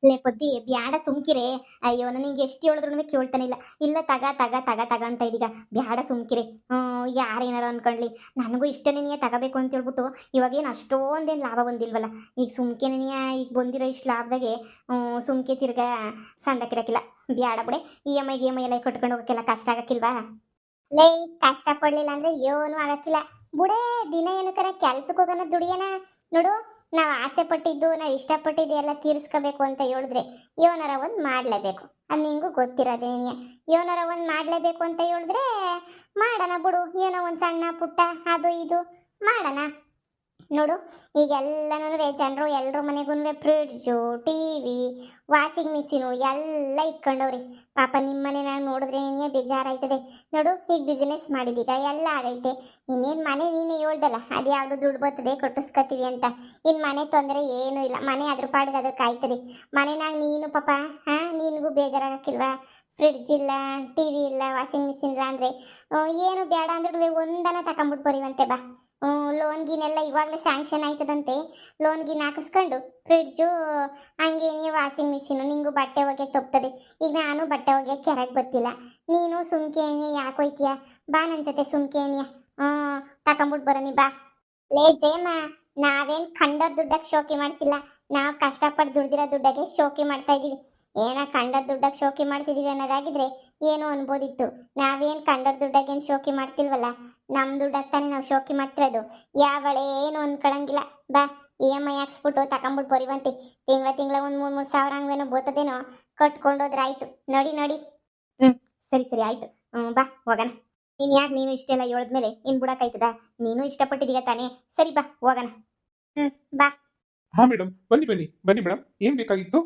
ಲೇ ಪದ್ದಿ ಬ್ಯಾಡ ಸುಮ್ಕಿರೆ. ಅಯ್ಯೋ ನಿಂಗೆ ಎಷ್ಟು ಹೇಳಿದ್ರು ಕೇಳ್ತಾನೆ ಇಲ್ಲ. ಇಲ್ಲ ತಗ ತಗ ತಗ ತಗ ಅಂತ ಇದೀಗ. ಬ್ಯಾಡ ಸುಮ್ಕಿರೆ. ಯಾರೇನಾರು ಅನ್ಕೊಳ್ಳಿ, ನನಗೂ ಇಷ್ಟನೇ ನೀ ತಗೋಬೇಕು ಅಂತ ಹೇಳ್ಬಿಟ್ಟು ಇವಾಗೇನು ಅಷ್ಟೊಂದೇನು ಲಾಭ ಬಂದಿಲ್ವಲ್ಲ. ಈಗ ಸುಮ್ಕೆ ನೀ ಈಗ ಬಂದಿರೋ ಇಷ್ಟು ಲಾಭದಾಗೆ ಸುಮ್ಕೆ ತಿರ್ಗಾ ಸಂದಕ್ಕಿರಕ್ಕಿಲ್ಲ. ಬ್ಯಾಡ ಬಿಡೆ. ಇ ಎಮ್ ಐ ಎಲ್ಲ ಕಟ್ಕೊಂಡು ಹೋಗಕ್ಕೆಲ್ಲ ಕಷ್ಟ ಆಗಕ್ಕಿಲ್ವಾ? ಲೇ, ಕಷ್ಟ ಪಡ್ಲಿಲ್ಲ ಅಂದ್ರೆ ಏನು ಆಗಕ್ಕಿಲ್ಲ ಬುಡೇ. ದಿನ ಏನಕ್ಕಾರ ಕೆಲ್ಸಕ್ಕೆ ಹೋಗೋಣ, ದುಡಿಯೋಣ. ನೋಡು, ನಾವು ಆಸೆ ಪಟ್ಟಿದ್ದು, ನಾವು ಇಷ್ಟಪಟ್ಟಿದ್ದು ಎಲ್ಲ ತೀರಿಸ್ಕೋಬೇಕು ಅಂತ ಹೇಳಿದ್ರೆ ಏನರ ಒಂದು ಮಾಡಲೇಬೇಕು. ಅದು ನಿಂಗೂ ಗೊತ್ತಿರೋದೇನೆ. ಏನರ ಒಂದು ಮಾಡಲೇಬೇಕು ಅಂತ ಹೇಳಿದ್ರೆ ಮಾಡೋಣ ಬಿಡು. ಏನೋ ಒಂದು ಸಣ್ಣ ಪುಟ್ಟ ಅದು ಇದು ಮಾಡೋಣ. ನೋಡು, ಈಗೆಲ್ಲನೂ ಜನರು ಎಲ್ರ ಮನೆಗೂ ಫ್ರಿಡ್ಜು, ಟಿವಿ, ವಾಷಿಂಗ್ ಮಿಷಿನು ಎಲ್ಲ ಇಟ್ಕೊಂಡವ್ರಿ. ಪಾಪ ನಿಮ್ಮ ಮನೆ ನಾನು ನೋಡಿದ್ರೆ ಬೇಜಾರಾಯ್ತದೆ. ನೋಡು, ಈಗ ಬಿಸ್ನೆಸ್ ಮಾಡಿದೀಗ ಎಲ್ಲ ಆಗೈತೆ. ಇನ್ನೇನು ಮನೆ ನೀನೇ ಹೇಳ್ದಲ್ಲ, ಅದು ಯಾವುದು ದುಡ್ಡು ಬರ್ತದೆ ಕಟ್ಟಿಸ್ಕೊತೀವಿ ಅಂತ. ಇನ್ನು ಮನೆ ತೊಂದರೆ ಏನೂ ಇಲ್ಲ. ಮನೆ ಅದ್ರ ಪಾಡಿಗೆ ಅದಕ್ಕೆ ಆಯ್ತದೆ. ಮನೆನಾಗ ನೀನು ಪಾಪ ನಿನಗೂ ಬೇಜಾರಾಗಕ್ಕಿಲ್ವಾ? ಫ್ರಿಡ್ಜ್ ಇಲ್ಲ, ಟಿವಿ ಇಲ್ಲ, ವಾಷಿಂಗ್ ಮಿಷಿನ್ ಇಲ್ಲ ಅಂದರೆ ಏನು ಬೇಡ ಅಂದ್ರೂ ಒಂದನ ತಗೊಂಬಿಟ್ಟು ಬರೀವಂತೆ ಬಾ. ಲೋನ್ ಗೀನೆಲ್ಲ ಇವಾಗಲೇ ಸ್ಯಾಂಕ್ಷನ್ ಆಯ್ತದಂತೆ. ಲೋನ್ ಗೀನ್ ಹಾಕಿಸ್ಕೊಂಡು ಫ್ರಿಡ್ಜು, ಹಂಗೇನೇ ವಾಷಿಂಗ್ ಮಿಷಿನು. ನಿಂಗೂ ಬಟ್ಟೆ ಒಗೆ ತಪ್ತದೆ. ಈಗ ನಾನು ಬಟ್ಟೆ ಒಗೆ ಕೆರೆಗೆ ಬರ್ತಿಲ್ಲ. ನೀನು ಸುಮ್ಕೇನಿಯ ಯಾಕೆ ಹೋಯ್ತೀಯ? ಬಾ ನನ್ನ ಜೊತೆ ಸುಮ್ಕೇನಿಯ. ತಗೊಂಬಿಟ್ಟು ಬರೋನಿ ಬಾ. ಲೇ ಜಯಮ್ಮ, ನಾವೇನು ಕಂಡರ್ ದುಡ್ಡಕ್ಕೆ ಶೋಕಿ ಮಾಡ್ತಿಲ್ಲ. ನಾವು ಕಷ್ಟಪಟ್ಟು ದುಡ್ದಿರೋ ದುಡ್ಡಕ್ಕೆ ಶೋಕಿ ಮಾಡ್ತಾ ಇದೀವಿ. ಕಂಡರ್ ದುಡ್ಡಕ್ಕೆ ಶೋಕಿ ಮಾಡ್ತಿದೀವಿ ಅನ್ನೋದಾಗಿದ್ರೆ ಏನು ಅನ್ಬೋದಿತ್ತು. ನಾವೇನು ಕಂಡರ್ ದುಡ್ಡಾಗೇನು ಶೋಕಿ ಮಾಡ್ತಿಲ್ವಲ್ಲ. ನಮ್ಮ ದುಡ್ಡಾಗ ತಾನೇ ನಾವು ಶೋಕಿ ಮಾಡ್ತಿರೋದು. ಯಾವಳೆ ಏನು ಅನ್ಕೊಳಂಗಿಲ್ಲ. ಬಾ, ಇ.ಎಮ್.ಐ ಹಾಕ್ಸ್ಬಿಟ್ಟು ತಗೊಂಬಿಟ್ಟು ಬರೀವಂತೆ. ತಿಂಗಳ ಒಂದು 3,000 ಸಾವಿರ ಹಂಗೇನೋ ಬೋತದೇನೋ, ಕಟ್ಕೊಂಡೋದ್ರಾಯ್ತು. ನೋಡಿ ನೋಡಿ. ಸರಿ ಸರಿ ಆಯ್ತು. ಬಾ ಹೋಗೋಣ. ನೀನು ಇಷ್ಟೆಲ್ಲ ಹೇಳಿದ್ಮೇಲೆ ಇನ್ ಬಿಡಕ್ಕಾಯ್ತದ? ನೀನು ಇಷ್ಟಪಟ್ಟಿದೀಗ ತಾನೇ. ಸರಿ ಬಾ ಹೋಗೋಣ. ಬಾ. ಹಾ ಮೇಡಮ್, ಬನ್ನಿ ಬನ್ನಿ ಬನ್ನಿ ಮೇಡಮ್, ಏನ್ ಬೇಕಾಗಿತ್ತು?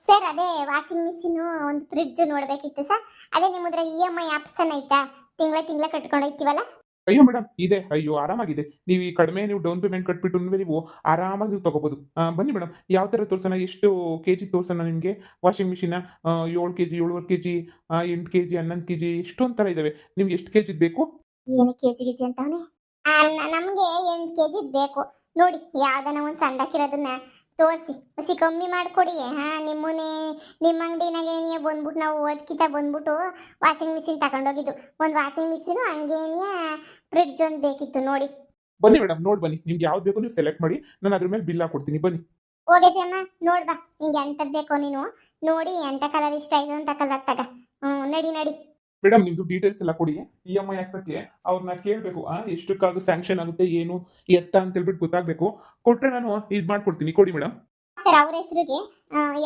ಸರ್, ಅದೇ ವಾಷಿಂಗ್ ಮಿಷಿನ್, ಒಂದು ಫ್ರಿಡ್ಜ್ ನೋಡ್ಬೇಕಿತ್ತು ಸರ್. ಅದೇ ನಿಮ್ಮದ್ರ ಇ.ಎಮ್.ಐ ಆಪ್ಷನ್ ಐತಾ? ತಿಂಗಳ ಕಟ್ಕೊಂಡು ಹೋಯ್ತೀವಲ್ಲ. ಅಯ್ಯೋ ಮೇಡಮ್ ಇದೆ. ಅಯ್ಯೋ ಆರಾಮಾಗಿದೆ. ನೀವು ಈ ಕಡಿಮೆ ನೀವು ಡೌನ್ ಪೇಮೆಂಟ್ ಕಟ್ಬಿಟ್ಟು ನೀವು ಆರಾಮಾಗಿ ನೀವು ತಗೋಬಹುದು. ಬನ್ನಿ ಮೇಡಮ್, ಯಾವ ಥರ ತೋರ್ಸೋಣ? ಎಷ್ಟು ಕೆಜಿ ತೋರ್ಸೋಣ ನಿಮಗೆ? ವಾಷಿಂಗ್ ಮಿಷಿನ 7 ಕೆಜಿ, 7.5 ಕೆಜಿ, 8 ಕೆಜಿ, 11 ಕೆಜಿ, ಇಷ್ಟೊಂದು ಥರ ಇದಾವೆ. ನಿಮ್ಗೆ ಎಷ್ಟು ಕೆಜಿ ಬೇಕು? ಏನು ಕೆಜಿ ಗಿಜಿ ಅಂತಾವನೆ? ನಮಗೆ 8 ಕೆಜಿ ಬೇಕು ನೋಡಿ. ಯಾವ್ದನ ಒಂದು ಸಣ್ಣಕ್ಕಿರೋದನ್ನ ತೋರಿಸಿ, ಹಸಿ ಕಮ್ಮಿ ಮಾಡಿಕೊಡಿ. ನಿಮ್ಮ ಅಂಗಡಿನಾಗೆ ಬಂದ್ಬಿಟ್ಟು ನಾವು ಓದ್ಕಿತ ಬಂದ್ಬಿಟ್ಟು ವಾಷಿಂಗ್ ಮಿಷಿನ್ ತಗೊಂಡೋಗಿದ್ದು. ಒಂದು ವಾಷಿಂಗ್ ಮಿಷಿನು, ಹಂಗೇನಿಯ ಫ್ರಿಡ್ಜ್ ಒಂದು ಬೇಕಿತ್ತು ನೋಡಿ. ಬನ್ನಿ ಮೇಡಮ್, ನೋಡಿ ಬನ್ನಿ. ನಿಮ್ಗೆ ಯಾವ್ದು ಬೇಕೋ ನೀವು ಸೆಲೆಕ್ಟ್ ಮಾಡಿ, ನಾನು ಅದ್ರ ಮೇಲೆ ಬಿಲ್ ಹಾಕೊಡ್ತೀನಿ. ಬನ್ನಿ. ಹೋಗೈತೆ ಅಮ್ಮ, ನೋಡ್ಬಾ ನಿಂಗೆ ಎಂಥದ್ದು ಬೇಕೋ ನೀನು ನೋಡಿ. ಎಂಥ ಕಲರ್ ಇಷ್ಟ ಆಯ್ತು ಅಂತ ಕಲರ್ ತಗ. ನಡಿ ನಡಿ. ಮೇಡಮ್, ನಿಮ್ದು ಡೀಟೇಲ್ಸ್ ಎಲ್ಲ ಕೊಡಿ. ಇ.ಎಮ್.ಐ ಹಾಕ್ಸಕ್ಕೆ ಅವ್ರನ್ನ ಕೇಳಬೇಕು. ಎಷ್ಟಕ್ಕಾಗ ಸ್ಯಾಂಕ್ಷನ್ ಆಗುತ್ತೆ, ಏನು ಎತ್ತ ಅಂತ ಹೇಳ್ಬಿಟ್ಟು ಗೊತ್ತಾಗಬೇಕು. ಕೊಟ್ರೆ ನಾನು ಇದು ಮಾಡ್ಕೊಡ್ತೀನಿ. ಕೊಡಿ ಮೇಡಮ್. ಸರ್, ಅವ್ರ ಹೆಸರಿಗೆ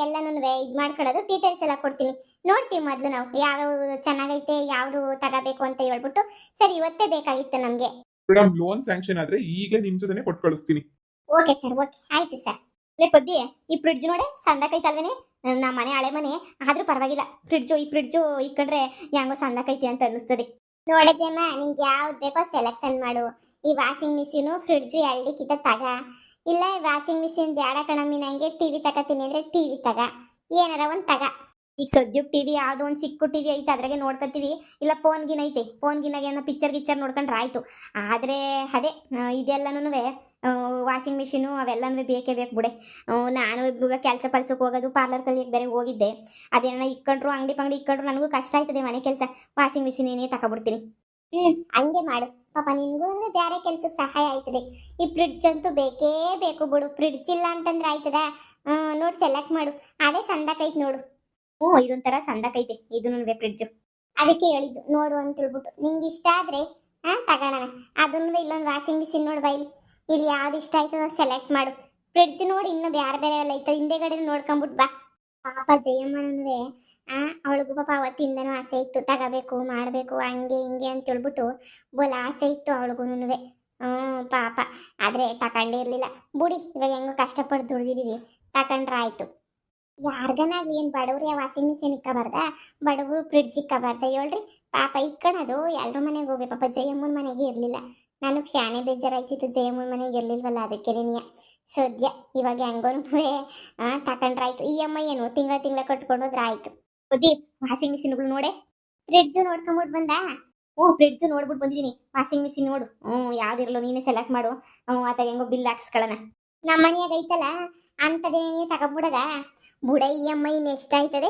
ಎಲ್ಲನೂ ಇದು ಮಾಡ್ಕೊಳ್ಳೋದು, ಡೀಟೇಲ್ಸ್ ಎಲ್ಲ ಕೊಡ್ತೀನಿ. ನೋಡ್ತೀವಿ ಮೊದಲು ನಾವು ಯಾವ್ಯಾವ ಚೆನ್ನಾಗೈತೆ, ಯಾವುದು ತಗೋಬೇಕು ಅಂತ ಹೇಳ್ಬಿಟ್ಟು. ಸರ್, ಇವತ್ತೇ ಬೇಕಾಗಿತ್ತು ನಮಗೆ. ಮೇಡಮ್, ಲೋನ್ ಸ್ಯಾಂಕ್ಷನ್ ಆದ್ರೆ ಈಗ ನಿಮ್ ಜೊತೆನೆ ಕೊಟ್ಟು ಕಳಿಸ್ತೀನಿ. ಓಕೆ ಸರ್, ಓಕೆ ಆಯ್ತು ಸರ್. ಲೇ ಪದ್ದಿ, ಈ ಫ್ರಿಡ್ಜ್ ನೋಡೆ ಸಂದಕೈತಲ್ವೇನೆ? ನಮ್ಮ ಮನೆ ಹಳೆ ಮನೆ ಆದ್ರೂ ಪರವಾಗಿಲ್ಲ. ಈ ಫ್ರಿಡ್ಜು ಇಕ್ಕೊಂಡ್ರೆ ಹೆಂಗೋ ಸಂದಕೈತಿ ಅಂತ ಅನ್ನಿಸ್ತದೆ. ನೋಡಿದ್ಯಮ್ಮ, ನಿಂಗೆ ಯಾವ್ದು ಬೇಕೋ ಸೆಲೆಕ್ಷನ್ ಮಾಡು. ಈ ವಾಷಿಂಗ್ ಮಿಷಿನು, ಫ್ರಿಡ್ಜು ಎರಡಕ್ಕಿಂತ ತಗ. ಇಲ್ಲ ವಾಷಿಂಗ್ ಮಿಷಿನ್ ಬೇಡ ಕಣಮ್ಮಿ, ನಂಗೆ ಟಿವಿ ತಗೋತೀನಿ ಅಂದ್ರೆ ಟಿವಿ ತಗ. ಏನಾರ ಒಂದು ತಗ. ಈಗ ಸದ್ಯಕ್ಕೆ ಟಿವಿ ಯಾವುದೋ ಒಂದು ಚಿಕ್ಕ ಟಿವಿ ಐತೆ, ಅದ್ರಾಗೆ ನೋಡ್ಕೊತೀವಿ. ಇಲ್ಲ ಫೋನ್ಗಿನ ಐತೆ, ಫೋನ್ಗಿನಾಗ ಏನೋ ಪಿಕ್ಚರ್ ನೋಡ್ಕೊಂಡ್ರೆ ಆಯ್ತು. ಆದರೆ ಅದೇ ಇದೆಲ್ಲನೂ ವಾಷಿಂಗ್ ಮಿಷಿನು ಅವೆಲ್ಲನೂ ಬೇಕೇ ಬೇಕು ಬಿಡೆ. ನಾನು ಇವಾಗ ಪಲ್ಸಕ್ಕೆ ಹೋಗೋದು, ಪಾರ್ಲರ್ ಕಲಿಯಕ್ಕೆ ಬೇರೆ ಹೋಗಿದ್ದೆ. ಅದೇನ ಇಕ್ಕೊಂಡ್ರು, ಅಂಗಡಿ ಇಕ್ಕೊಂಡ್ರು ನನಗೂ ಕಷ್ಟ ಆಯ್ತದೆ ಮನೆ ಕೆಲಸ. ವಾಷಿಂಗ್ ಮಿಷಿನ್ ಏನೇ ತಗೊಬಿಡ್ತೀನಿ. ಹಂಗೆ ಮಾಡು ಪಾಪ, ನಿನ್ಗೂ ಬೇರೆ ಕೆಲ್ಸಕ್ಕೆ ಸಹಾಯ ಆಯ್ತದೆ. ಈ ಫ್ರಿಡ್ಜ್ ಅಂತೂ ಬೇಕೇ ಬೇಕು ಬಿಡು. ಫ್ರಿಡ್ಜ್ ಇಲ್ಲ ಅಂತಂದ್ರೆ ಆಯ್ತದ? ನೋಡಿ ಸೆಲೆಕ್ಟ್ ಮಾಡು. ಅದೇ ಸಂದಕೈತೆ ನೋಡು. ಇದೊಂಥರ ಸಂದಕೈತೆ ಇದನ್ನು ಫ್ರಿಡ್ಜು. ಅದಕ್ಕೆ ಹೇಳಿದ್ದು ನೋಡು ಅಂತ ಹೇಳ್ಬಿಟ್ಟು. ನಿಂಗೆ ಇಷ್ಟ ಆದ್ರೆ ತಗೋಣ. ಅದನ್ನು ಇಲ್ಲೊಂದು ವಾಷಿಂಗ್ ಮಿಷಿನ್ ನೋಡು ಬೈಲಿ. ಇಲ್ಲಿ ಯಾವ್ದು ಇಷ್ಟ ಆಯ್ತದ ಸೆಲೆಕ್ಟ್ ಮಾಡು. ಫ್ರಿಡ್ಜ್ ನೋಡಿ, ಇನ್ನು ಬೇರೆ ಎಲ್ಲ ಐತೆ, ಹಿಂದೆಗಡೆ ನೋಡ್ಕೊಂಬಿಟ್ಟು ಬಾ. ಪಾಪ ಜಯಮ್ಮನೂ ಅವಳಿಗೂ ಪಾಪ ಅವತ್ತಿಂದನೂ ಆಸೆ ಇತ್ತು, ತಗೋಬೇಕು ಮಾಡಬೇಕು ಹಂಗೆ ಹಿಂಗೆ ಅಂತ ಹೇಳ್ಬಿಟ್ಟು ಬೋಲ್ ಆಸೆ ಇತ್ತು ಅವಳಿಗೂನುವೆ. ಪಾಪ. ಆದರೆ ತಗೊಂಡಿರ್ಲಿಲ್ಲ ಬುಡಿ. ಇವಾಗ ಹೆಂಗೋ ಕಷ್ಟಪಟ್ಟು ದುಡ್ದಿದೀವಿ, ತಗೊಂಡ್ರಾಯ್ತು. ಯಾರ್ಗನಾಗ್ಲಿ ಏನು ಬಡವ್ರಿ ವಾಷಿಂಗ್ ಮಿಷಿನ್ ಇಕ್ಕಬಾರ್ದ? ಬಡವರು ಫ್ರಿಡ್ಜ್ ಇಕ್ಕಬಾರ್ದ ಹೇಳ್ರಿ? ಪಾಪ ಇಕ್ಕಣದು ಎಲ್ರ ಮನೆಗೆ ಹೋಗಿ. ಪಾಪ ಜಯಮ್ಮನ ಮನೆಗೆ ಇರಲಿಲ್ಲ. ನನಗೆ ಶಾನೆ ಬೇಜಾರಾಯ್ತಿತ್ತು, ಜಯಮ್ಮನ ಮನೆಗೆ ಇರಲಿಲ್ವಲ್ಲ, ಅದಕ್ಕೆ ನೀನು ಸದ್ಯ ಇವಾಗ ಹೆಂಗೋನು ತಗೊಂಡ್ರಾಯ್ತು. ಇ.ಎಮ್.ಐ ಏನು ತಿಂಗಳ ಕಟ್ಕೊಂಡೋದ್ರೆ ಆಯ್ತು. ಬುದ್ಧಿ, ವಾಷಿಂಗ್ ಮಿಷಿನ್ಗಳು ನೋಡೆ. ಫ್ರಿಡ್ಜು ನೋಡ್ಕೊಂಬಿಟ್ಟು ಬಂದ? ಫ್ರಿಡ್ಜು ನೋಡ್ಬಿಟ್ಟು ಬಂದಿದ್ದೀನಿ. ವಾಷಿಂಗ್ ಮಿಷಿನ್ ನೋಡು. ಯಾವ್ದಿರಲ್ಲ ನೀನೇ ಸೆಲೆಕ್ಟ್ ಮಾಡು. ಆತ ಹೆಂಗೋ ಬಿಲ್ ಹಾಕ್ಸ್ಕೊಳ್ಳೋಣ. ನಮ್ಮ ಮನೆಯಾಗ ಐತಲ್ಲ, ಅಂಥದ್ದೇನೇ ತಗೊಬಿಡದ ಬುಡ EMI ಎಷ್ಟಾಯ್ತದೆ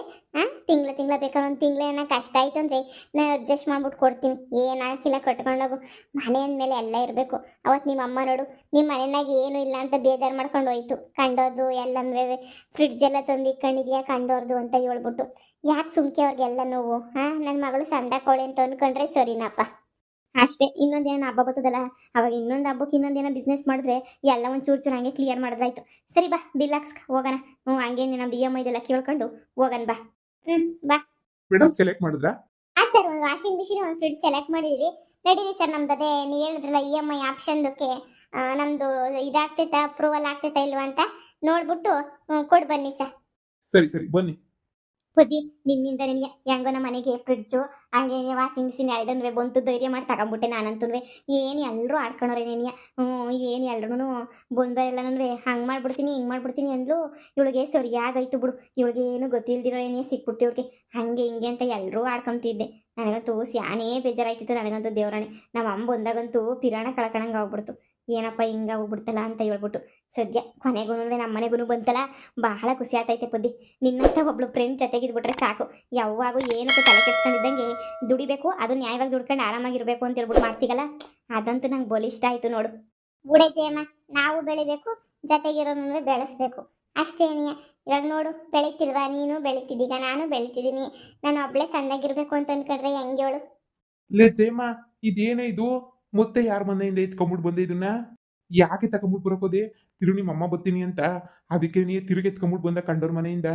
ತಿಂಗಳ ಬೇಕಾದ್ರೆ ಒಂದು ತಿಂಗಳೇನ ಕಷ್ಟ ಆಯ್ತು ಅಂದರೆ ನಾನು ಅಡ್ಜಸ್ಟ್ ಮಾಡ್ಬಿಟ್ಟು ಕೊಡ್ತೀನಿ, ಏನಾಗಿಲ್ಲ ಕಟ್ಕೊಂಡೋಗು. ಮನೆ ಅಂದಮೇಲೆ ಎಲ್ಲ ಇರಬೇಕು. ಅವತ್ತು ನಿಮ್ಮ ಅಮ್ಮ ನೋಡು ನಿಮ್ಮ ಮನೆಯಾಗ ಏನೂ ಇಲ್ಲ ಅಂತ ಬೇಜಾರು ಮಾಡ್ಕೊಂಡು ಹೋಯ್ತು, ಕಂಡೋದು ಎಲ್ಲಂದ್ರೆ ಫ್ರಿಡ್ಜ್ ಎಲ್ಲ ತಂದು ಇಟ್ಕೊಂಡಿದ್ಯಾ ಕಂಡೋರ್ದು ಅಂತ ಹೇಳ್ಬಿಟ್ಟು. ಯಾಕೆ ಸುಮ್ಕೆ ಅವ್ರಿಗೆಲ್ಲ ನೋವು? ನನ್ನ ಮಗಳು ಸಂದಾಕೋಳೆ ಅಂತ ಅಂದ್ಕೊಂಡ್ರೆ ಸರಿನಪ್ಪ. ಅಷ್ಟೇ, ಇನ್ನೊಂದೇನೋ ಹಬ್ಬ ಬರ್ತದಲ್ಲ, ಅವಾಗ ಇನ್ನೊಂದು ಹಬ್ಬಕ್ಕೆ ಇನ್ನೊಂದೇನೋ ಬಿಸ್ನೆಸ್ ಮಾಡಿದ್ರೆ ಎಲ್ಲ ಒಂದು ಚೂರು ಹಂಗೆ ಕ್ಲಿಯರ್ ಮಾಡಿದ್ರಾಯ್ತು. ಸರಿ ಬಾ, ಬಿಲ್ ಹಾಕ್ಸ್ಕ ಹೋಗೋಣ. ಹಂಗೆ ನಮ್ದು EMI ಇದೆಲ್ಲ ಕೇಳ್ಕೊಂಡು ಹೋಗೋಣ ಬಾ. ಬಾ ಮೇಡಮ್ ಸೆಲೆಕ್ಟ್ ಮಾಡಿದ್ರಾ? ಸರ್, ಒಂದು ವಾಷಿಂಗ್ ಮಿಷಿನ್ ಒಂದು ಫ್ರಿಡ್ಜ್ ಸೆಲೆಕ್ಟ್ ಮಾಡಿದಿರಿ. ನಡೀರಿ ಸರ್, ನಮ್ದು ಅದೇ ನೀವು ಹೇಳಿದ್ರಲ್ಲ EMI ಆಪ್ಷನ್ದಕ್ಕೆ ನಮ್ಮದು ಇದಾಗ್ತೈತಾ, ಅಪ್ರೂವಲ್ ಆಗ್ತೈತಾ ಇಲ್ವಾ ಅಂತ ನೋಡ್ಬಿಟ್ಟು ಕೊಡು ಬನ್ನಿ ಸರ್. ಸರಿ ಸರಿ ಬನ್ನಿ. ಬುದ್ಧಿ ನಿನ್ನಿಂದ ನಿನಗೆ ಹೆಂಗೋ ನಮ್ಮ ಮನೆಗೆ ಫ್ರಿಡ್ಜು ಹಂಗೆ ವಾಷಿಂಗ್ ಮಿಷಿನ್ ಎರಡನ್ವೇ ಬಂತು, ಧೈರ್ಯ ಮಾಡಿ ತಗೊಂಬಿಟ್ಟೆ ನಾನಂತೂ. ಏನು ಎಲ್ಲರೂ ಆಡ್ಕೊಳೋರೆ ನೆನೆಯ. ಏನು ಎಲ್ರೂ ಬಂದರೆಲ್ಲನೂ ಹಂಗೆ ಮಾಡ್ಬಿಡ್ತೀನಿ ಹಿಂಗೆ ಮಾಡ್ಬಿಡ್ತೀನಿ ಅಂದ್ಲು. ಇವಳಿಗೆ ಸರಿಯಾಗೈತು ಬಿಡು, ಇವಳಿಗೇನು ಗೊತ್ತಿಲ್ದಿರೋ ಏನೇ ಸಿಕ್ಬಿಟ್ಟು ಇವ್ರಿಗೆ ಹಂಗೆ ಹಿಂಗೆ ಅಂತ ಎಲ್ಲರೂ ಆಡ್ಕೊಂತಿದ್ದೆ. ನನಗಂತೂ ಸ್ಯಾನೇ ಬೇಜಾರಾಯ್ತಿತ್ತು. ನನಗಂತೂ ದೇವರಾಣೆ, ನಮ್ಮ ಅಮ್ಮ ಬಂದಾಗಂತೂ ಪಿರಾಣ ಕಳ್ಕೊಳಂಗೆ ಆಗ್ಬಿಡ್ತು. ಏನಪ್ಪ ಹಿಂಗೆ ಹೋಗ್ಬಿಡ್ತಲ್ಲ ಅಂತ ಹೇಳ್ಬಿಟ್ಟು. ಸದ್ಯ ಕೊನೆಗೂ ನಮ್ಮ ಮನೆಗೂ ಬಂತಲ್ಲ, ಬಹಳ ಖುಷಿ ಆಗ್ತೈತೆ ಪುದ್ದಿ. ನಿನ್ನಂತ ಒಬ್ಳು ಫ್ರೆಂಡ್ ಜೊತೆಗಿದ್ಬಿಟ್ರೆ ಸಾಕು. ಯಾವಾಗೂ ಏನಕ್ಕೆ ತಲೆ ಕೆಡ್ಸ್ಕೊಂಡಿದ್ದಂಗೆ ದುಡಿಬೇಕು, ಅದು ನ್ಯಾಯವಾಗಿ ದುಡ್ಕೊಂಡು ಆರಾಮಾಗಿರ್ಬೇಕು ಅಂತ ಹೇಳ್ಬಿಟ್ಟು ಮಾಡ್ತೀಗಲ್ಲ, ಅದಂತೂ ನಂಗೆ ಬಲಿಷ್ಠ ಆಯಿತು ನೋಡು. ಬುಡೆ ಜಯಮ್ಮ, ನಾವು ಬೆಳಿಬೇಕು, ಜೊತೆಗಿರೋನು ಬೆಳೆಸ್ಬೇಕು ಅಷ್ಟೇನಿಯ. ಇವಾಗ ನೋಡು, ಬೆಳಿತಿಲ್ವಾ? ನೀನು ಬೆಳಿತಿದ್ದೀಗ, ನಾನು ಬೆಳಿತಿದ್ದೀನಿ. ನಾನು ಒಬ್ಳೆ ಸಣ್ಣಗಿರ್ಬೇಕು ಅಂತ ಅನ್ಕೊಂಡ್ರೆ ಹೆಂಗೆ ಹೇಳು? ಲೇ ಜಯಮ್ಮ, ಇದೇನೇ ಇದು? ಮತ್ತೆ ಯಾರ ಮನೆಯಿಂದ ಎತ್ಕೊಂಬಿಟ್ಟು ಬಂದೆ ಇದನ್ನ? ಯಾಕೆ ತಗೊಂಬಿಟ್ಟು ಬರೋಕೋದೆ? ನಿಮ್ಮ ಅಮ್ಮ ಬರ್ತೀನಿ ಅಂತ ಅದಕ್ಕೆ ನೀ ತಿರುಗಿ ಎತ್ಕೊಂಬಿಟ್ಟು ಬಂದ ಕಂಡೋರ್ ಮನೆಯಿಂದ.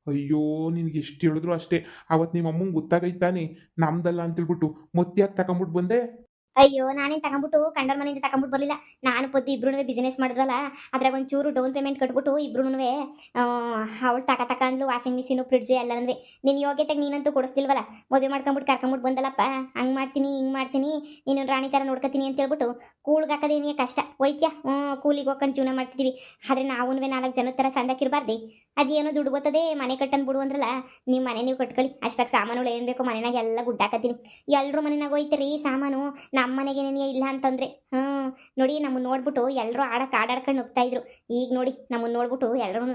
ಅಯ್ಯೋ, ನಿನ್ಗೆ ಎಷ್ಟು ಹೇಳಿದ್ರು ಅಷ್ಟೇ. ಅವತ್ತು ನಿಮ್ಮ ಅಮ್ಮಂಗೆ ಗೊತ್ತಾಗೈತಾನೆ ನಮ್ದಲ್ಲ ಅಂತೇಳ್ಬಿಟ್ಟು ಮತ್ತೆ ಯಾಕೆ ತಗೊಂಬಿಟ್ಟು ಬಂದೆ? ಅಯ್ಯೋ, ನಾನೇನು ತಗೊಂಬಿಟ್ಟು ಕಂಡೋರ್ ಮನೆಯಿಂದ ತಗೊಂಬಿಟ್ಟು ಬರಲಿಲ್ಲ. ನಾನು ಪೊದ್ದು ಇಬ್ರು ಬಿಸ್ನೆಸ್ ಮಾಡಿದ್ರಲ್ಲ, ಅದ್ರಾಗ ಒಂಚೂರು ಡೌನ್ ಪೇಮೆಂಟ್ ಕಟ್ಬಿಟ್ಟು ಇಬ್ರು ಅವಳು ತಕ ಅಂದ್ಲು ವಾಷಿಂಗ್ ಮಿಷಿನು ಫ್ರಿಡ್ಜು ಎಲ್ಲನೂ. ನಿನ್ನ ಯೋಗ್ಯತೆಗೆ ನೀನಂತೂ ಕೊಡಿಸ್ತಿಲ್ವಲ್ಲ, ಮದುವೆ ಮಾಡ್ಕೊಂಬಿಟ್ಟು ಕರ್ಕೊಂಬಿಟ್ಟು ಬಂದಲ್ಲಪ್ಪ. ಹಂಗೆ ಮಾಡ್ತೀನಿ ಹಿಂಗೆ ಮಾಡ್ತೀನಿ, ನೀನು ರಾಣಿ ಥರ ನೋಡ್ಕೊತೀನಿ ಅಂತ ಹೇಳ್ಬಿಟ್ಟು ಕೂಳ್ಗೆ ಹಾಕೋದೇನೇ ಕಷ್ಟ ಹೋಯ್ತ್ಯಾ. ಕೂಲಿಗೆ ಹೋಗ್ಕೊಂಡು ಜೀವನ ಮಾಡ್ತಿದ್ದೀವಿ. ಆದರೆ ನಾವು 4 ಜನದ ಥರ ಸಂದಕ್ಕಿರಬಾರ್ದು. ಅದೇನೋ ದುಡ್ಡು ಬರ್ತದೆ, ಮನೆ ಕಟ್ಟನ್ ಬಿಡು ಅಂದ್ರಲ್ಲ, ನಿಮ್ಮ ಮನೆ ನೀವು ಕಟ್ಕೊಳ್ಳಿ. ಅಷ್ಟಾಗ ಸಾಮಾನುಗಳು ಏನು ಬೇಕೋ ಮನೆಯಾಗ ಎಲ್ಲ ಗುಡ್ಡಾಕತ್ತೀನಿ. ಎಲ್ಲರೂ ಮನೆಯಾಗ ಹೋಯ್ತೀರಿ ಸಾಮಾನು, ನಮ್ಮ ಮನೆಗೆ ನೆನೆಯ ಇಲ್ಲ ಅಂತಂದರೆ. ನೋಡಿ, ನಮ್ಮನ್ನು ನೋಡ್ಬಿಟ್ಟು ಎಲ್ಲರೂ ಆಡಾಡ್ಕೊಂಡು ಹೋಗ್ತಾ ಇದ್ರು. ಈಗ ನೋಡಿ, ನಮ್ಮನ್ನು ನೋಡ್ಬಿಟ್ಟು ಎಲ್ಲರೂ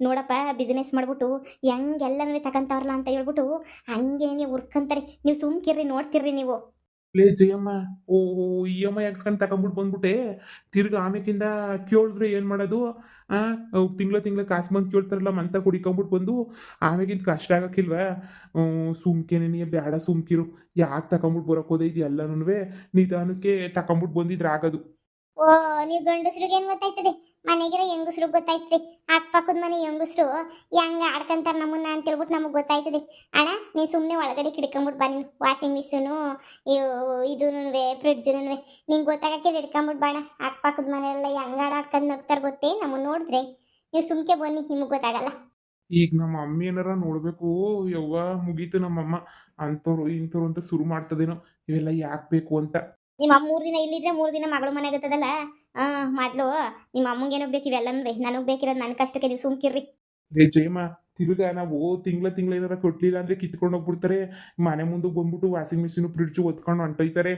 ನೋಡಪ್ಪ ಬಿಸ್ನೆಸ್ ಮಾಡ್ಬಿಟ್ಟು ಹೆಂಗೆಲ್ಲನೂ ತಗೊಂತವ್ರಲ್ಲ ಅಂತ ಹೇಳ್ಬಿಟ್ಟು ಹಂಗೆ ಉರ್ಕಂತಾರೆ. ನೀವು ಸುಮ್ಕಿರ್ರಿ, ನೋಡ್ತಿರ್ರಿ ನೀವು. ಲೇ ಜಯಮ್ಮ, ಓ EMI ಹಾಕ್ಸ್ಕೊಂಡು ತಗೊಂಬಿಟ್ಟು ಬಂದ್ಬಿಟ್ಟೆ. ತಿರ್ಗಿ ಆಮೇಕಿಂದ ಕೇಳಿದ್ರೆ ಏನು ಮಾಡೋದು? ತಿಂಗಳ ಕಾಸು ಬಂದು ಕೇಳ್ತಾರಲ್ಲ, ಮಂತ ಕುಡಿಕೊಂಬಿಟ್ಟು ಬಂದು ಆಮೇಗಿಂದ ಕಷ್ಟ ಆಗಕ್ಕಿಲ್ವಾ? ಸುಮ್ಕೆನೆ ನೀ ಬೇಡ, ಸುಮ್ಕಿರು. ಯಾಕೆ ತಗೊಂಬಿಟ್ಟು ಬರೋಕೋದೆ? ಇದು ಎಲ್ಲನೂ ನಿಧಾನಕ್ಕೆ ತಗೊಂಬಿಟ್ಟು ಬಂದಿದ್ರೆ ಆಗೋದು. ಓ, ನೀವು ಗಂಡಸ್ರಿಗೆ ಏನು ಗೊತ್ತಾಯ್ತದೆ? ಮನೆಗಿರೋ ಹೆಂಗಸ್ರು ಗೊತ್ತಾಯ್ತದೆ. ಅಕ್ಕಪಕ್ಕದ ಮನೆ ಹೆಂಗಸ್ರು ಹೆಂಗೆ ಆಡ್ಕೊಂತಾರೆ ನಮ್ಮನ್ನ ಅಂತ ಹೇಳ್ಬಿಟ್ಟು ನಮಗೆ ಗೊತ್ತಾಯ್ತದೆ. ಅಣ್ಣ, ನೀನು ಸುಮ್ಮನೆ ಒಳಗಡೆ ಕಿಡ್ಕೊಂಬಿಟ್ಟು ಬಾ. ನೀನು ವಾಷಿಂಗ್ ಮಿಷಿನು ಇದೂನು ಫ್ರಿಡ್ಜುನು ನಿಂಗೆ ಗೊತ್ತಾಗಕ್ಕೆ ಹಿಡ್ಕೊಂಬಿಟ್ಟು ಬಾಣ. ಅಕ್ಕಪಕ್ಕದ ಮನೆಯೆಲ್ಲ ಹೆಂಗೆ ಆಡ್ಕೊಂಡು ನಗ್ತಾರೆ ಗೊತ್ತೇ? ನಮ್ಮನ್ನು ನೋಡಿದ್ರೆ ನೀವು ಸುಮ್ಕೆ ಬನ್ನಿ, ನಿಮಗೆ ಗೊತ್ತಾಗಲ್ಲ. ಈಗ ನಮ್ಮ ಅಮ್ಮ ಏನಾರ ನೋಡಬೇಕು, ಯವ್ವ ಮುಗೀತು ನಮ್ಮಮ್ಮ. ಅಂಥವ್ರು ಇಂಥವ್ರು ಅಂತ ಶುರು ಮಾಡ್ತದೇನೋ, ಇವೆಲ್ಲ ಯಾಕೆ ಬೇಕು ಅಂತ. ನಿಮ್ಮ ಅಮ್ಮ 3 ದಿನ ಇಲ್ಲಿದ್ರೆ 3 ದಿನ ಮಗಳು ಮನೆ ಗೊತ್ತದಲ್ಲ. ಮೊದಲು ನಿಮ್ಮ ಅಮ್ಮಂಗೇನೋ ಬೇಕು ಇವೆಲ್ಲನೂ, ನನಗೆ ಬೇಕಿರೋದು ನನ್ನ ಕಷ್ಟಕ್ಕೆ. ನೀವು ಸುಮ್ಕಿರ್ರಿ. ಲೇ ಜಯಮ್ಮ, ತಿರ್ಗಾ ನಾವು ತಿಂಗಳ ಏನಾರ ಕೊಟ್ಲಿಲ್ಲ ಅಂದ್ರೆ ಕಿತ್ಕೊಂಡು ಹೋಗ್ಬಿಡ್ತಾರೆ. ಮನೆ ಮುಂದೆ ಬಂದ್ಬಿಟ್ಟು ವಾಷಿಂಗ್ ಮಿಷಿನ್ ಫ್ರಿಡ್ಜ್ ಒತ್ಕೊಂಡು ಹೊಂಟೋಯ್ತಾರೆ.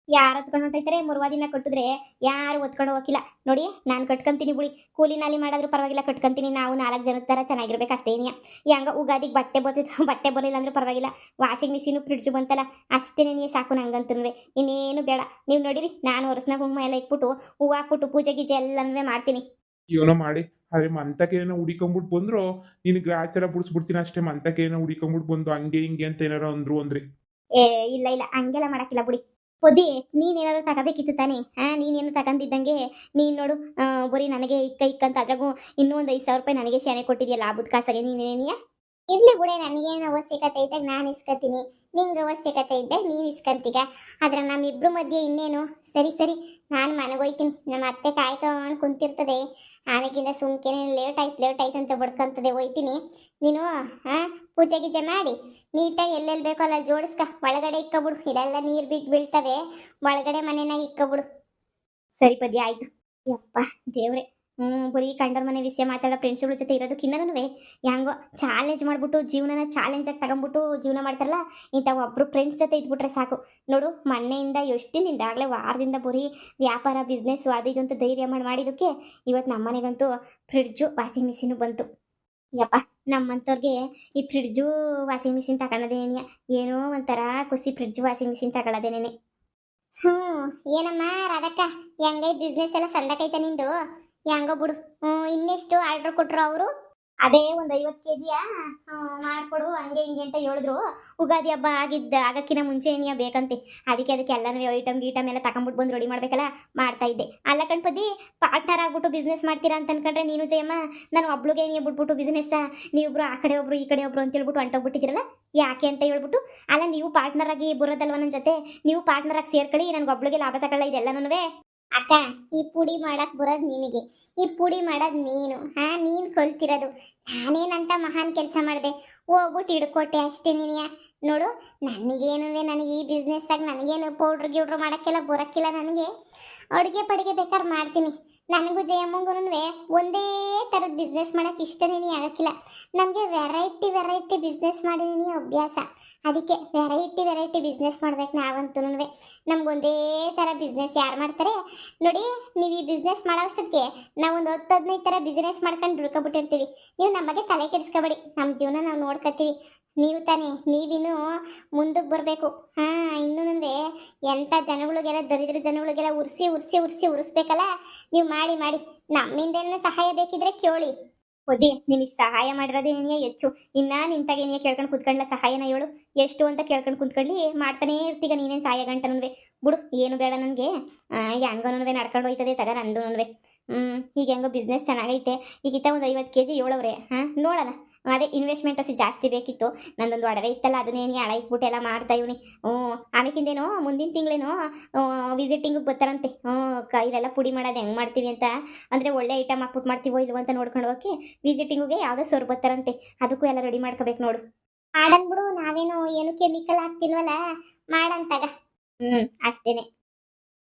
ಯಾರು ಹೊತ್ಕೊಂಡು ಹೊಂಟೈತಾರೆ? 3 ದಿನ ಕಟ್ಟಿದ್ರೆ ಯಾರು ಹೊತ್ಕೊಂಡು ಹೋಗಿಲ್ಲ. ನೋಡಿ, ನಾನು ಕಟ್ಕೊಂತೀನಿ ಬಿಡಿ, ಕೂಲಿ ನಾಲಿ ಮಾಡಿದ್ರು ಪರವಾಗಿಲ್ಲ, ಕಟ್ಕೊಂತೀನಿ. ನಾವು 4 ಜನದ ಥರ ಚೆನ್ನಾಗಿರ್ಬೇಕು ಅಷ್ಟೇನಿಯ. ಹೆಂಗ ಉಗಾದಿಗೆ ಬಟ್ಟೆ ಬಟ್ಟೆ ಬರಲಿಲ್ಲ ಅಂದ್ರೂ ಪರವಾಗಿಲ್ಲ, ವಾಷಿಂಗ್ ಮಿಷಿನು ಫ್ರಿಡ್ಜು ಬಂತಲ್ಲ ಅಷ್ಟೇನೇ ಸಾಕು ನಂಗಂತೂ. ಇನ್ನೇನು ಬೇಡ. ನೀವು ನೋಡಿರಿ, ನಾನು ಒರೆಸ್ನ ಕುಂಕುಮ ಎಲ್ಲ ಇಟ್ಬಿಟ್ಟು ಹೂವು ಹಾಕ್ಬಿಟ್ಟು ಪೂಜೆ ಗೀಜೆ ಎಲ್ಲನೂ ಮಾಡ್ತೀನಿ. ಏನೋ ಮಾಡಿ. ಆದ್ರೆ ಮಂತಕ್ಕೆ ಏನೋ ಹುಡಿಕೊಂಬಿಟ್ಟು ಬಂದ್ರು, ನಿನಗೆ ಆಚಾರ ಬಿಡಿಸ್ಬಿಡ್ತೀನಿ ಅಷ್ಟೇ. ಮಂತಕ್ಕೆ ಏನೋ ಹುಡಿಕೊಂಬಿಟ್ಟು ಬಂದು ಹಂಗೆ ಹಿಂಗೆ ಅಂತ ಏನಾರ ಅಂದ್ರು ಅಂದ್ರೆ ಇಲ್ಲ ಹಂಗೆಲ್ಲ ಮಾಡಕ್ಕಿಲ್ಲ ಬಿಡಿ. ಪೊದಿ, ನೀನೇನಾದ್ರು ತಗೋಬೇಕಿತ್ತು ತಾನೇ? ನೀನೇನು ತಗೊಂಡಿದ್ದಂಗೆ ನೀನು ನೋಡು, ಬರೀ ನನಗೆ ಇಕ್ಕ ಅಂತ ಅದ್ರಾಗೂ ಇನ್ನೂ ಒಂದು 5,000 ರೂಪಾಯಿ ನನಗೆ ಶಾನೆ ಕೊಟ್ಟಿದೆಯಲ್ಲ ಲಾಭದ ಕಾಸಾಗೆ. ನೀನೇನಿಯ ಇರ್ಲಿ ಬಿಡೆ, ನನಗೇನು ಅವಶ್ಯಕತೆ ಇದ್ದಾಗ ನಾನು ಇಸ್ಕೊತೀನಿ, ನಿಂಗೆ ಅವಶ್ಯಕತೆ ಇದ್ದಾಗ ನೀನು ಇಸ್ಕೊಂತೀಗ. ಆದ್ರೆ ನಮ್ಮಿಬ್ರು ಮಧ್ಯೆ ಇನ್ನೇನು? ಸರಿ, ನಾನು ಮನೆಗೋಯ್ತೀನಿ. ನಮ್ಮ ಅತ್ತೆ ಕಾಯ್ಕೊಂಡು ಕುಂತಿರ್ತದೆ. ಆಮೇಕಿಂದ ಸುಮ್ಕೆನೆ ಲೇಟ್ ಆಯ್ತು ಅಂತ ಬಡ್ಕೊಂತದೆ. ಹೋಯ್ತೀನಿ. ನೀನು ಪೂಜೆ ಗೀಜೆ ಮಾಡಿ ನೀಟಾಗಿ ಎಲ್ಲೆಲ್ಲಿ ಬೇಕೋ ಅಲ್ಲ ಜೋಡಿಸ್ಕ. ಒಳಗಡೆ ಇಕ್ಕಬಿಡು, ಇಲ್ಲೆಲ್ಲ ನೀರು ಬೀಳ್ತವೆ. ಒಳಗಡೆ ಮನೆಯಾಗ ಇಕ್ಕಬಿಡು. ಸರಿ ಪದ್ಯ, ಆಯ್ತು. ಯಪ್ಪ ದೇವ್ರೆ, ಬರೀ ಕಂಡರ್ ಮನೆ ವಿಷಯ ಮಾತಾಡೋ ಫ್ರೆಂಡ್ಸ್ಗಳ ಜೊತೆ ಇರೋದಕ್ಕಿನ್ನೂ ಹೆಂಗೋ ಚಾಲೆಂಜ್ ಮಾಡ್ಬಿಟ್ಟು ಜೀವನನ ಚಾಲೆಂಜಾಗಿ ತಗೊಂಬಿಟ್ಟು ಜೀವನ ಮಾಡ್ತಾರಲ್ಲ ಇಂಥ ಒಬ್ರು ಫ್ರೆಂಡ್ಸ್ ಜೊತೆ ಇದ್ಬಿಟ್ರೆ ಸಾಕು. ನೋಡು ಮೊನ್ನೆಯಿಂದ ಎಷ್ಟು ದಿನದಿಂದ ಆಗಲೇ ವಾರದಿಂದ ಬರೀ ವ್ಯಾಪಾರ ಬಿಸ್ನೆಸ್ಸು ಅದು ಇದು ಅಂತ ಧೈರ್ಯ ಮಾಡಿದ್ದಕ್ಕೆ ಇವತ್ತು ನಮ್ಮ ಮನೆಗಂತೂ ಫ್ರಿಡ್ಜು ವಾಷಿಂಗ್ ಮಿಷಿನು ಬಂತು. ಯಪ್ಪ ನಮ್ಮಂಥವ್ರಿಗೆ ಈ ಫ್ರಿಡ್ಜು ವಾಷಿಂಗ್ ಮಿಷಿನ್ ತಗೊಳ್ಳೋದೇನೆಯ ಏನೋ ಒಂಥರ ಖುಷಿ ಫ್ರಿಡ್ಜು ವಾಷಿಂಗ್ ಮಿಷಿನ್ ತಗೊಳ್ಳೋದೇನೆ. ಹ್ಞೂ ಏನಮ್ಮ ರಾಧಕ್ಕ ಹೆಂಗೈ ಬಿಸ್ನೆಸ್ ಎಲ್ಲ ಸಂದಕೈತ ನಿಂದು? ಹೆಂಗೋ ಬಿಡು. ಇನ್ನೆಷ್ಟು ಆರ್ಡರ್ ಕೊಟ್ರು ಅವರು? ಅದೇ ಒಂದು 50 kg ಮಾಡ್ಕೊಡು ಹಂಗೆ ಹಿಂಗೆ ಅಂತ ಹೇಳಿದ್ರು. ಉಗಾದಿ ಹಬ್ಬ ಆಗಕ್ಕಿಂತ ಮುಂಚೆ ಏನಿಯ ಬೇಕಂತೆ. ಅದಕ್ಕೆ ಎಲ್ಲನೂ ಐಟಮ್ ಎಲ್ಲ ತಗೊಂಬಿಟ್ಟು ಬಂದು ರೆಡಿ ಮಾಡ್ಬೇಕಲ್ಲ, ಮಾಡ್ತಾ ಇದ್ದೆ. ಅಲ್ಲ ಕಣ್ಪದಿ, ಪಾರ್ಟ್ನರ್ ಆಗ್ಬಿಟ್ಟು ಬಿಸ್ನೆಸ್ ಮಾಡ್ತೀರಾ ಅಂತ ಅನ್ಕೊಂಡ್ರೆ ನೀನು ಜಯಮ್ಮ ನಾನು ಒಬ್ಳಿಗೆ ನೀವು ಬಿಟ್ಬಿಟ್ಟು ಬಿಸ್ನೆಸ್ ನೀವಿಬ್ರು ಆ ಕಡೆ ಒಬ್ರು ಈ ಕಡೆ ಒಬ್ರು ಅಂತ ಹೇಳ್ಬಿಟ್ಟು ಹೊಂಟೋಗ್ಬಿಟ್ಟಿದ್ದೀರಲ್ಲ, ಯಾಕೆ ಅಂತ ಹೇಳ್ಬಿಟ್ಟು. ಅಲ್ಲ ನೀವು ಪಾರ್ಟ್ನರ್ ಆಗಿ ಬರೋದಲ್ವ ನನ್ನ ಜೊತೆ, ನೀವು ಪಾರ್ಟ್ನರ್ ಆಗಿ ಸೇರ್ಕೊಳ್ಳಿ, ನನಗೆ ಒಬ್ಳಿಗೆ ಲಾಭ ತಗೊಳ್ಳ ಇದೆಲ್ಲನೂ. ಅಕ್ಕ ಈ ಪುಡಿ ಮಾಡಕ್ ಬರೋದು ನಿನಗೆ, ಈ ಪುಡಿ ಮಾಡೋದು ನೀನು. ನೀನು ಕಲ್ತಿರೋದು. ನಾನೇನಂತ ಮಹಾನ್ ಕೆಲಸ ಮಾಡಿದೆ, ಹೋಗ್ಬಿಟ್ಟು ಹಿಡ್ಕೊಟ್ಟೆ ಅಷ್ಟೇ ನೀನಿಯ. ನೋಡು ನನಗೇನು, ನನಗೆ ಈ ಬಿಸ್ನೆಸ್ಸಾಗ ನನಗೇನು ಪೌಡ್ರ್ ಗಿವ್ಡ್ರ್ ಮಾಡೋಕ್ಕೆಲ್ಲ ಬರೋಕ್ಕಿಲ್ಲ. ನನಗೆ ಅಡುಗೆ ಪಡಿಗೆ ಬೇಕಾದ್ರೆ ಮಾಡ್ತೀನಿ. ನನಗೂ ಜಯಮ್ಮಂಗೂ ಒಂದೇ ಥರದ ಬಿಸ್ನೆಸ್ ಮಾಡೋಕ್ಕೆ ಇಷ್ಟನೇ ಆಗಕ್ಕಿಲ್ಲ. ನಮಗೆ ವೆರೈಟಿ ಬಿಸ್ನೆಸ್ ಮಾಡಿದೀನಿ ಅಭ್ಯಾಸ. ಅದಕ್ಕೆ ವೆರೈಟಿ ಬಿಸ್ನೆಸ್ ಮಾಡ್ಬೇಕು ನಾವಂತೂ. ನಮ್ಗೊಂದೇ ಥರ ಬಿಸ್ನೆಸ್ ಯಾರು ಮಾಡ್ತಾರೆ ನೋಡಿ. ನೀವು ಈ ಬಿಸ್ನೆಸ್ ಮಾಡೋ ಅಷ್ಟೊತ್ತಿಗೆ ನಾವು ಒಂದು 10-15 ಥರ ಬಿಸ್ನೆಸ್ ಮಾಡ್ಕೊಂಡು ದುಡ್ಕೊಬಿಟ್ಟಿರ್ತೀವಿ. ನೀವು ನಮ್ಮ ಬಗ್ಗೆ ತಲೆ ಕೆಡಿಸ್ಕೊಬೇಡಿ, ನಮ್ಮ ಜೀವನ ನಾವು ನೋಡ್ಕೊತೀವಿ. ನೀವು ತಾನೇ, ನೀವಿನ್ನೂ ಮುಂದಕ್ಕೆ ಬರಬೇಕು. ಇನ್ನೂ ಎಂಥ ಜನಗಳಿಗೆಲ್ಲ ದರಿದ್ರ ಜನಗಳಿಗೆಲ್ಲ ಉರಿಸ್ಬೇಕಲ್ಲ. ನೀವು ಮಾಡಿ ನಮ್ಮಿಂದ ಸಹಾಯ ಬೇಕಿದ್ರೆ ಕೇಳಿ. ಒದ್ದಿ ನೀನು ಇಷ್ಟು ಸಹಾಯ ಮಾಡಿರೋದೇನೇ ಹೆಚ್ಚು. ಇನ್ನ ನಿಂತಾಗೇನೇ ಕೇಳ್ಕೊಂಡು ಕುತ್ಕೊಂಡ್ಲ ಸಹಾಯನ ಹೇಳು ಎಷ್ಟು ಅಂತ ಕೇಳ್ಕೊಂಡು ಕುತ್ಕೊಳ್ಳಿ, ಮಾಡ್ತಾನೇ ಇರ್ತೀಗ ನೀನೇನು ಸಹಾಯ ಗಂಟನೂ. ಬಿಡು ಏನು ಬೇಡ ನನಗೆ. ಹೆಂಗೋನೂ ನಡ್ಕೊಂಡು ಹೋಯ್ತದೆ ತಗ ನಂದು. ಈಗ ಹೆಂಗೋ ಬಿಸ್ನೆಸ್ ಚೆನ್ನಾಗೈತೆ. ಈಗಿತ್ತ ಒಂದು 50 kg ಹೇಳವ್ರೆ. ನೋಡೋಣ. ಅದೇ ಇನ್ವೆಸ್ಟ್ಮೆಂಟ್ ಅಷ್ಟು ಜಾಸ್ತಿ ಬೇಕಿತ್ತು. ನಂದೊಂದು ಒಡವೆ ಇತ್ತಲ್ಲ, ಅದನ್ನೇನು ಹಳ ಇಟ್ಬಿಟ್ಟು ಎಲ್ಲ ಮಾಡ್ತಾ ಇವನಿ. ಆಮೇಕಿಂದೇನೋ ಮುಂದಿನ ತಿಂಗಳೇನೋ ವಿಸಿಟಿಂಗಿಗೆ ಬರ್ತಾರಂತೆ. ಇಲ್ಲೆಲ್ಲ ಪುಡಿ ಮಾಡೋದು ಹೆಂಗೆ ಮಾಡ್ತೀವಿ ಅಂತ, ಅಂದರೆ ಒಳ್ಳೆ ಐಟಮ್ ಹಾಕ್ಬಿಟ್ಟು ಮಾಡ್ತೀವೋ ಇಲ್ವೋ ಅಂತ ನೋಡ್ಕೊಂಡು ಹೋಗಿ ವಿಸಿಟಿಂಗಿಗೆ ಯಾವುದೋ ಸರ್ ಬರ್ತಾರಂತೆ. ಅದಕ್ಕೂ ಎಲ್ಲ ರೆಡಿ ಮಾಡ್ಕೋಬೇಕು ನೋಡು. ಮಾಡನ್ ಬಿಡು, ನಾವೇನು ಏನು ಕೆಮಿಕಲ್ ಹಾಕ್ತಿಲ್ವಲ್ಲ, ಮಾಡಂತಾಗ. ಅಷ್ಟೇನೆ.